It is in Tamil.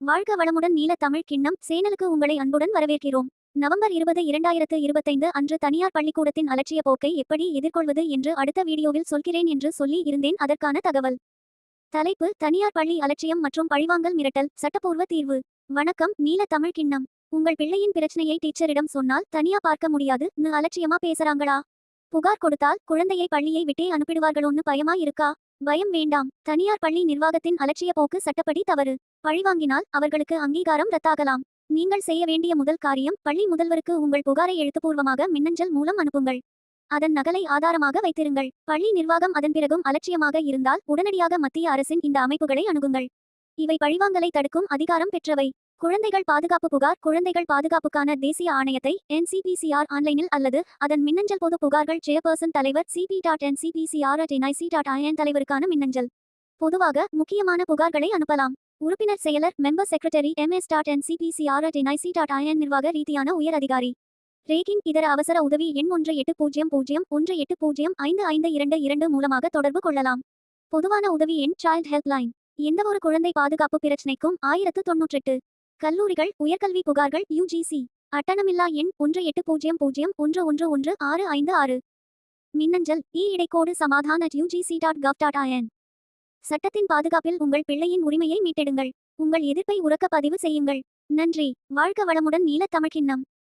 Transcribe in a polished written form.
வாழ்க வளமுடன் நீல தமிழ் கிண்ணம் சேனலுக்கு உங்களை அன்புடன் வரவேற்கிறோம். நவம்பர் 20, 2025 அன்று தனியார் பள்ளிக்கூடத்தின் அலட்சிய போக்கை எப்படி எதிர்கொள்வது என்று அடுத்த வீடியோவில் சொல்கிறேன் என்று சொல்லி இருந்தேன். அதற்கான தகவல். தலைப்பு: தனியார் பள்ளி அலட்சியம் மற்றும் பழிவாங்கல் மிரட்டல், சட்டப்பூர்வ தீர்வு. வணக்கம். நீல தமிழ் கிண்ணம். உங்கள் பிள்ளையின் பிரச்சனையை டீச்சரிடம் சொன்னால் தனியா பார்க்க முடியாது அலட்சியமா பேசுறாங்களா? புகார் கொடுத்தால் குழந்தையை பள்ளியை விட்டே அனுப்பிடுவார்களோன்னு பயமா இருக்கா? பயம் வேண்டாம். தனியார் பள்ளி நிர்வாகத்தின் அலட்சிய போக்கு சட்டப்படி தவறு. பழிவாங்கினால் அவர்களுக்கு அங்கீகாரம் ரத்தாகலாம். நீங்கள் செய்ய வேண்டிய முதல் காரியம், பள்ளி முதல்வருக்கு உங்கள் புகாரை எழுத்துப்பூர்வமாக மின்னஞ்சல் மூலம் அனுப்புங்கள். அதன் நகலை ஆதாரமாக வைத்திருங்கள். பள்ளி நிர்வாகம் அதன் பிறகும் அலட்சியமாக இருந்தால் உடனடியாக மத்திய அரசின் இந்த அமைப்புகளை அணுகுங்கள். இவை பழிவாங்கலை தடுக்கும் அதிகாரம் பெற்றவை. குழந்தைகள் பாதுகாப்பு புகார்: குழந்தைகள் பாதுகாப்புக்கான தேசிய ஆணையத்தை NCPCR ஆன்லைனில் அல்லது அதன் மின்னஞ்சல். பொது புகார்கள் சேர்பர்சன் தலைவர் cp.ncpcr@nic.in தலைவருக்கான மின்னஞ்சல். பொதுவாக முக்கியமான புகார்களை அனுப்பலாம். உறுப்பினர் செயலர் மெம்பர் செக்ரட்டரி ms.ncpcr@nic.in நிர்வாக ரீதியான உயர் அதிகாரி. ரேகிங் இதர அவசர உதவி எண் 1800 1805522 மூலமாக தொடர்பு கொள்ளலாம். பொதுவான உதவி எண் சைல்ட் ஹெல்ப்லைன். எந்தவொரு குழந்தை பாதுகாப்பு பிரச்சினைக்கும் 1098. கல்லூரிகள் உயர்கல்வி புகார்கள் UGC. அட்டணமில்லா எண் 1800111656. மின்னஞ்சல் இடைக்கோடு சமாதான்@ugc.gov.in. சட்டத்தின் பாதுகாப்பில் உங்கள் பிள்ளையின் உரிமையை மீட்டெடுங்கள். உங்கள் எதிர்ப்பை உரக்க பதிவு செய்யுங்கள். நன்றி. வாழ்க வளமுடன் நீல தமிழ்கிண்ணம்.